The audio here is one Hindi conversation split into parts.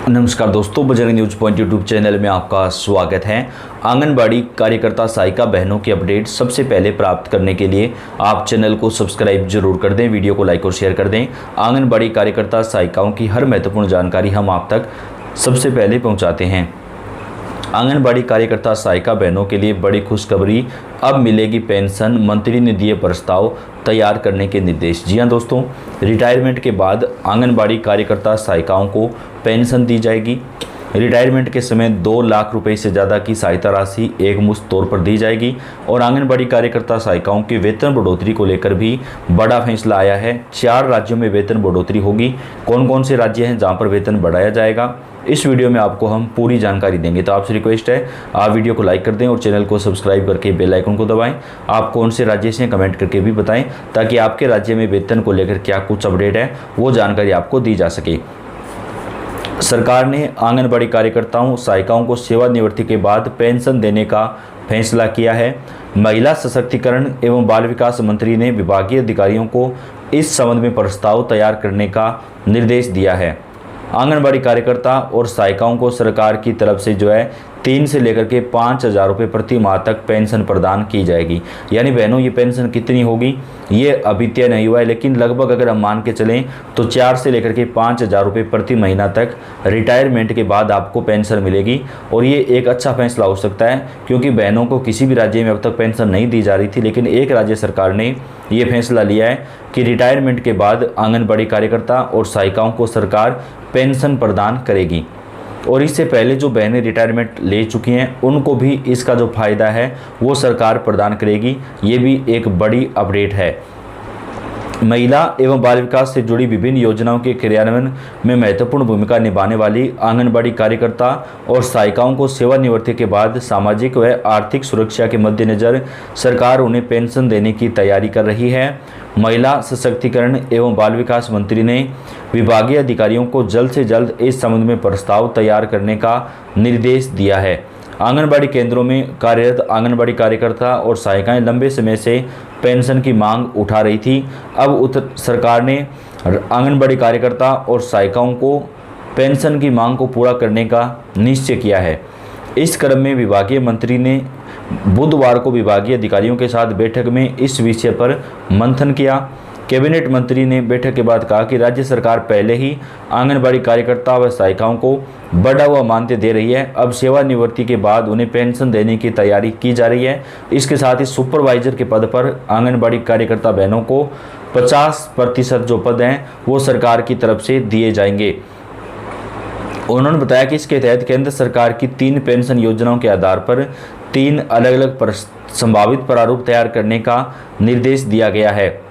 नमस्कार दोस्तों, Bajrang news point YouTube channel में आपका स्वागत है। आंगनबाड़ी कार्यकर्ता सहायिका बहनों की अपडेट सबसे पहले प्राप्त करने के लिए आप चैनल को सब्सक्राइब जरूर कर दें, वीडियो को लाइक और शेयर कर दें। आंगनबाड़ी कार्यकर्ता सहायिकाओं की हर महत्वपूर्ण जानकारी हम आप तक सबसे पहले पहुँचाते हैं। आंगनबाड़ी कार्यकर्ता सहायिका बहनों के लिए बड़ी खुशखबरी, अब मिलेगी पेंशन। मंत्री ने दिए प्रस्ताव तैयार करने के निर्देश। जी हां दोस्तों, रिटायरमेंट के बाद आंगनबाड़ी कार्यकर्ता सहायिकाओं को पेंशन दी जाएगी। रिटायरमेंट के समय 2 लाख रुपए से ज़्यादा की सहायता राशि एकमुश्त तौर पर दी जाएगी। और आंगनबाड़ी कार्यकर्ता सहायिकाओं की वेतन बढ़ोतरी को लेकर भी बड़ा फैसला आया है। 4 राज्यों में वेतन बढ़ोतरी होगी। कौन कौन से राज्य हैं जहां पर वेतन बढ़ाया जाएगा, इस वीडियो में आपको हम पूरी जानकारी देंगे। तो आपसे रिक्वेस्ट है, आप वीडियो को लाइक कर दें और चैनल को सब्सक्राइब करके बेल आइकन को दबाएं। आप कौन से राज्य से कमेंट करके भी बताएं, ताकि आपके राज्य में वेतन को लेकर क्या कुछ अपडेट है वो जानकारी आपको दी जा सके। सरकार ने आंगनबाड़ी कार्यकर्ताओं सहायिकाओं को सेवानिवृत्ति के बाद पेंशन देने का फैसला किया है। महिला सशक्तिकरण एवं बाल विकास मंत्री ने विभागीय अधिकारियों को इस संबंध में प्रस्ताव तैयार करने का निर्देश दिया है। आंगनबाड़ी कार्यकर्ता और सहायिकाओं को सरकार की तरफ से 3 से लेकर के 5,000 रुपये प्रति माह तक पेंशन प्रदान की जाएगी। यानी बहनों, ये पेंशन कितनी होगी ये अभी तय नहीं हुआ है, लेकिन लगभग अगर हम मान के चलें तो 4 से लेकर के 5,000 रुपये प्रति महीना तक रिटायरमेंट के बाद आपको पेंशन मिलेगी। और ये एक अच्छा फैसला हो सकता है, क्योंकि बहनों को किसी भी राज्य में अब तक पेंशन नहीं दी जा रही थी, लेकिन एक राज्य सरकार ने ये फैसला लिया है कि रिटायरमेंट के बाद आंगनबाड़ी कार्यकर्ता और सहायिकाओं को सरकार पेंशन प्रदान करेगी। और इससे पहले जो बहनें रिटायरमेंट ले चुकी हैं उनको भी इसका जो फ़ायदा है वो सरकार प्रदान करेगी। ये भी एक बड़ी अपडेट है। महिला एवं बाल विकास से जुड़ी विभिन्न योजनाओं के क्रियान्वयन में महत्वपूर्ण भूमिका निभाने वाली आंगनबाड़ी कार्यकर्ता और सहायिकाओं को सेवानिवृत्ति के बाद सामाजिक व आर्थिक सुरक्षा के मद्देनज़र सरकार उन्हें पेंशन देने की तैयारी कर रही है। महिला सशक्तिकरण एवं बाल विकास मंत्री ने विभागीय अधिकारियों को जल्द से जल्द इस संबंध में प्रस्ताव तैयार करने का निर्देश दिया है। आंगनबाड़ी केंद्रों में कार्यरत आंगनबाड़ी कार्यकर्ता और सहायिकाएं लंबे समय से पेंशन की मांग उठा रही थी। अब सरकार ने आंगनबाड़ी कार्यकर्ता और सहायिकाओं को पेंशन की मांग को पूरा करने का निश्चय किया है। इस क्रम में विभागीय मंत्री ने बुधवार को विभागीय अधिकारियों के साथ बैठक में इस विषय पर मंथन किया। कैबिनेट मंत्री ने बैठक के बाद कहा कि राज्य सरकार पहले ही आंगनबाड़ी कार्यकर्ता व सहायिकाओं को बढ़ा हुआ मानदेय दे रही है। अब सेवानिवृत्ति के बाद उन्हें पेंशन देने की तैयारी की जा रही है। इसके साथ ही सुपरवाइजर के पद पर आंगनबाड़ी कार्यकर्ता बहनों को 50% जो पद हैं वो सरकार की तरफ से दिए जाएंगे। उन्होंने बताया कि इसके तहत केंद्र सरकार की 3 पेंशन योजनाओं के आधार पर 3 अलग अलग संभावित प्रारूप तैयार करने का निर्देश दिया गया है।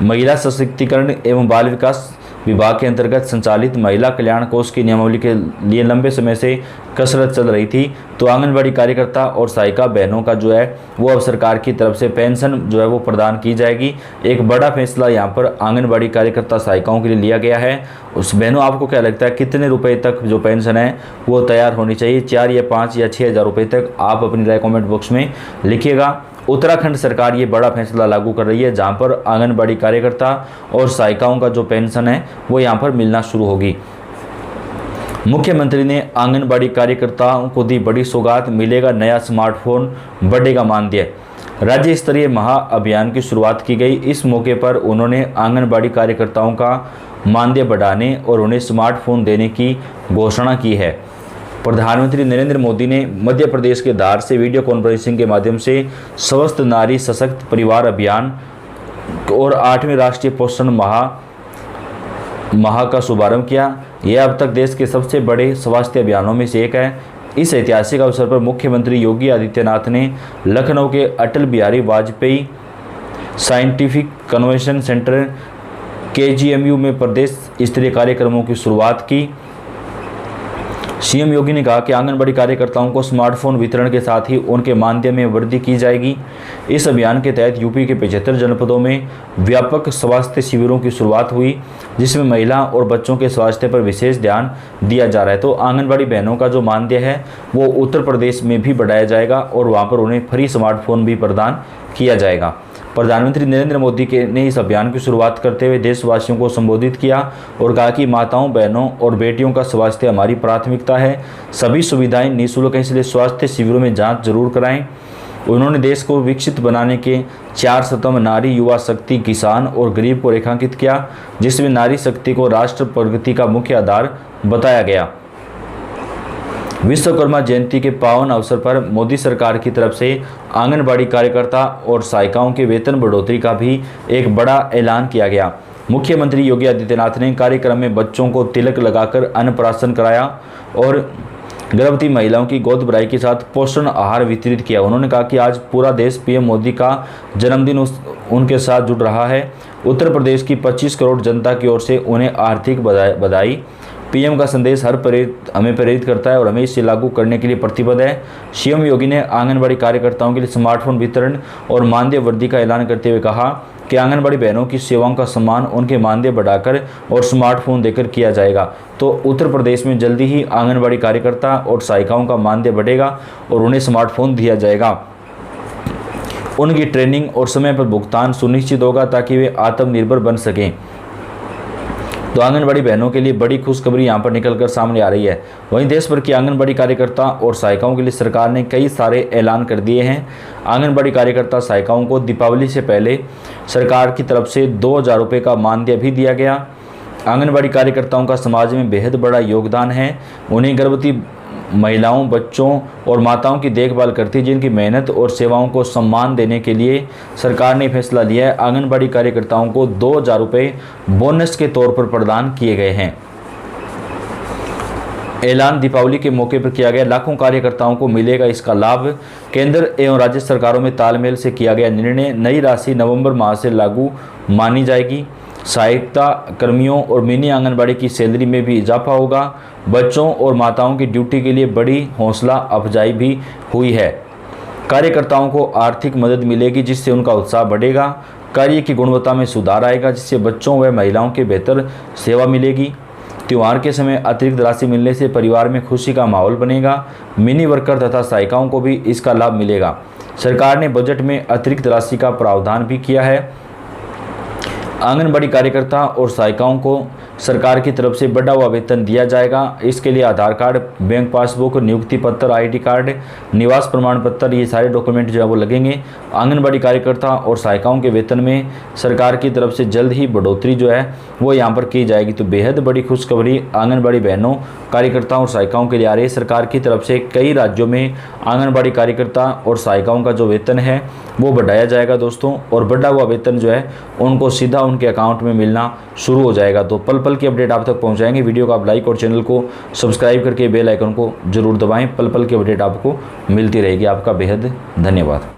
महिला सशक्तिकरण एवं बाल विकास विभाग के अंतर्गत संचालित महिला कल्याण कोष की नियमावली के लिए लंबे समय से कसरत चल रही थी। तो आंगनबाड़ी कार्यकर्ता और सहायिका बहनों का वो अब सरकार की तरफ से पेंशन वो प्रदान की जाएगी। एक बड़ा फैसला यहाँ पर आंगनबाड़ी कार्यकर्ता सहायिकाओं के लिए लिया गया है। उस बहनों, आपको क्या लगता है कितने रुपए तक जो पेंशन है वो तैयार होनी चाहिए? 4 या 5 या 6,000 रुपये तक? आप अपनी राय कॉमेंट बॉक्स में लिखिएगा। उत्तराखंड सरकार ये बड़ा फैसला लागू कर रही है, जहां पर आंगनबाड़ी कार्यकर्ता और सहायिकाओं का जो पेंशन है वो यहां पर मिलना शुरू होगी। मुख्यमंत्री ने आंगनबाड़ी कार्यकर्ताओं को दी बड़ी सौगात, मिलेगा नया स्मार्टफोन, बढ़ेगा मानदेय। राज्य स्तरीय महाअभियान की शुरुआत की गई। इस मौके पर उन्होंने आंगनबाड़ी कार्यकर्ताओं का मानदेय बढ़ाने और उन्हें स्मार्टफोन देने की घोषणा की है। प्रधानमंत्री नरेंद्र मोदी ने मध्य प्रदेश के धार से वीडियो कॉन्फ्रेंसिंग के माध्यम से स्वस्थ नारी सशक्त परिवार अभियान और 8वें राष्ट्रीय पोषण माह का शुभारंभ किया। यह अब तक देश के सबसे बड़े स्वास्थ्य अभियानों में से एक है। इस ऐतिहासिक अवसर पर मुख्यमंत्री योगी आदित्यनाथ ने लखनऊ के Atal Bihari Vajpayee scientific convention centre KGMU में प्रदेश स्तरीय कार्यक्रमों की शुरुआत की। सीएम योगी ने कहा कि आंगनबाड़ी कार्यकर्ताओं को स्मार्टफोन वितरण के साथ ही उनके मानदेय में वृद्धि की जाएगी। इस अभियान के तहत यूपी के 75 जनपदों में व्यापक स्वास्थ्य शिविरों की शुरुआत हुई, जिसमें महिला और बच्चों के स्वास्थ्य पर विशेष ध्यान दिया जा रहा है। तो आंगनबाड़ी बहनों का जो मानदेय है वो उत्तर प्रदेश में भी बढ़ाया जाएगा और वहाँ पर उन्हें फ्री स्मार्टफोन भी प्रदान किया जाएगा। प्रधानमंत्री नरेंद्र मोदी ने इस अभियान की शुरुआत करते हुए देशवासियों को संबोधित किया और कहा कि माताओं, बहनों और बेटियों का स्वास्थ्य हमारी प्राथमिकता है। सभी सुविधाएं निःशुल्क हैं, इसलिए स्वास्थ्य शिविरों में जांच जरूर कराएं। उन्होंने देश को विकसित बनाने के 4 स्तंभ नारी, युवा शक्ति, किसान और गरीब को रेखांकित किया, जिसमें नारी शक्ति को राष्ट्र प्रगति का मुख्य आधार बताया गया। विश्वकर्मा जयंती के पावन अवसर पर मोदी सरकार की तरफ से आंगनबाड़ी कार्यकर्ता और सहायिकाओं के वेतन बढ़ोतरी का भी एक बड़ा ऐलान किया गया। मुख्यमंत्री योगी आदित्यनाथ ने कार्यक्रम में बच्चों को तिलक लगाकर अन्नप्राशन कराया और गर्भवती महिलाओं की गोद भराई के साथ पोषण आहार वितरित किया। उन्होंने कहा कि आज पूरा देश पीएम मोदी का जन्मदिन उनके साथ जुड़ रहा है। उत्तर प्रदेश की 25 करोड़ जनता की ओर से उन्हें आर्थिक बधाई। पीएम का संदेश हमें प्रेरित करता है और हमें इसे लागू करने के लिए प्रतिबद्ध है। सीएम योगी ने आंगनबाड़ी कार्यकर्ताओं के लिए स्मार्टफोन वितरण और मानदेय वृद्धि का ऐलान करते हुए कहा कि आंगनबाड़ी बहनों की सेवाओं का सम्मान उनके मानदेय बढ़ाकर और स्मार्टफोन देकर किया जाएगा। तो उत्तर प्रदेश में जल्दी ही आंगनबाड़ी कार्यकर्ता और सहायिकाओं का मानदेय बढ़ेगा और उन्हें स्मार्टफोन दिया जाएगा। उनकी ट्रेनिंग और समय पर भुगतान सुनिश्चित होगा ताकि वे आत्मनिर्भर बन सकें। तो आंगनबाड़ी बहनों के लिए बड़ी खुशखबरी यहां पर निकलकर सामने आ रही है। वहीं देश भर की आंगनबाड़ी कार्यकर्ता और सहायिकाओं के लिए सरकार ने कई सारे ऐलान कर दिए हैं। आंगनबाड़ी कार्यकर्ता सहायिकाओं को दीपावली से पहले सरकार की तरफ से 2000 रुपये का मानदेय भी दिया गया। आंगनबाड़ी कार्यकर्ताओं का समाज में बेहद बड़ा योगदान है। उन्हें गर्भवती महिलाओं, बच्चों और माताओं की देखभाल करती, जिनकी मेहनत और सेवाओं को सम्मान देने के लिए सरकार ने फैसला लिया है। आंगनबाड़ी कार्यकर्ताओं को 2000 रुपये बोनस के तौर पर प्रदान किए गए हैं। ऐलान दीपावली के मौके पर किया गया। लाखों कार्यकर्ताओं को मिलेगा इसका लाभ। केंद्र एवं राज्य सरकारों में तालमेल से किया गया निर्णय। नई राशि नवंबर माह से लागू मानी जाएगी। सहायता कर्मियों और मिनी आंगनबाड़ी की सैलरी में भी इजाफा होगा। बच्चों और माताओं की ड्यूटी के लिए बड़ी हौसला अफजाई भी हुई है। कार्यकर्ताओं को आर्थिक मदद मिलेगी, जिससे उनका उत्साह बढ़ेगा। कार्य की गुणवत्ता में सुधार आएगा, जिससे बच्चों व महिलाओं की बेहतर सेवा मिलेगी। त्योहार के समय अतिरिक्त राशि मिलने से परिवार में खुशी का माहौल बनेगा। मिनी वर्कर तथा सहायिकाओं को भी इसका लाभ मिलेगा। सरकार ने बजट में अतिरिक्त राशि का प्रावधान भी किया है। आंगनबाड़ी कार्यकर्ता और सहायिकाओं को सरकार की तरफ से बढ़ा हुआ वेतन दिया जाएगा। इसके लिए आधार कार्ड, बैंक पासबुक, नियुक्ति पत्र, आईडी कार्ड, निवास प्रमाण पत्र, ये सारे डॉक्यूमेंट जो है वो लगेंगे। आंगनबाड़ी कार्यकर्ता और सहायिकाओं के वेतन में सरकार की तरफ से जल्द ही बढ़ोतरी जो है वो यहाँ पर की जाएगी। तो बेहद बड़ी खुशखबरी आंगनबाड़ी बहनों, कार्यकर्ताओं और सहायिकाओं के लिए आ रही है। सरकार की तरफ से कई राज्यों में आंगनबाड़ी कार्यकर्ता और सहायिकाओं का जो वेतन है वो बढ़ाया जाएगा दोस्तों, और बढ़ा हुआ वेतन जो है उनको सीधा उनके अकाउंट में मिलना शुरू हो जाएगा। तो पल पल की अपडेट आप तक पहुंचाएंगे। वीडियो को आप लाइक और चैनल को सब्सक्राइब करके बेल आइकन को जरूर दबाएं। पल पल की अपडेट आपको मिलती रहेगी। आपका बेहद धन्यवाद।